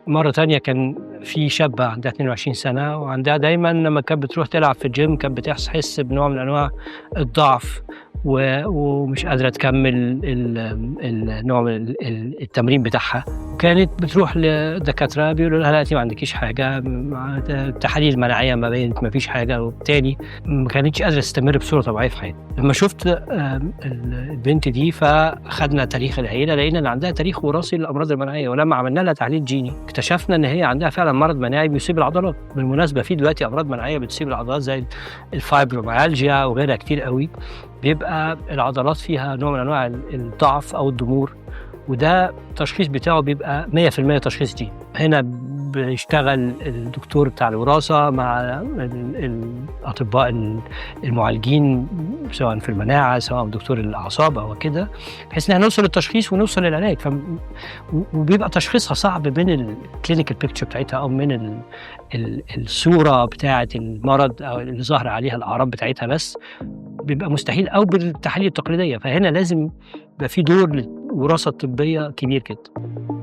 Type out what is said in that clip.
مرة تانية كان في شابة عندها 22 سنة، وعندها دايمًا لمّا كانت بتروح تلعب في الgym كانت بتحس بنوع من أنواع الضعف، ومش قادرة تكمّل النوع من التمرين بتاعها. كانت بتروح لدكاترة بيقولوا لها: لأ أنتِ ما عندكيش حاجة، التحاليل المناعية ما بيّنت ما فيش حاجة، وبالتالي ما كانتش قادرة تستمر بصورة طبيعية في حياتها. لمّا شُفت البنت دي فخدنا تاريخ العيلة، لقينا إن عندها تاريخ وراثي للأمراض المناعية، ولمّا عملنا لها تحليل جيني اكتشفنا إن هي عندها فعلًا مرض مناعي بيصيب العضلات. بالمناسبة في دلوقتي أمراض مناعية بتصيب العضلات زي الفايبروميالجيا وغيرها كتير أوي، بيبقى العضلات فيها نوع من أنواع الضعف أو الضمور، وده التشخيص بتاعه بيبقى 100% تشخيص جيني. هنا بيشتغل الدكتور بتاع الوراثة مع الأطباء المعالجين سواء في المناعة سواء دكتور الأعصاب أو كده، بحيث إن إحنا نوصل للتشخيص ونوصل للعلاج. وبيبقى تشخيصها صعب من الclinical picture بتاعتها أو من الصورة بتاعة المرض أو اللي ظاهرة عليها الأعراض بتاعتها بس، بيبقى مستحيل أو بالتحاليل التقليدية. فهنا لازم يبقى في دور للوراثة الطبية كبير جدًا.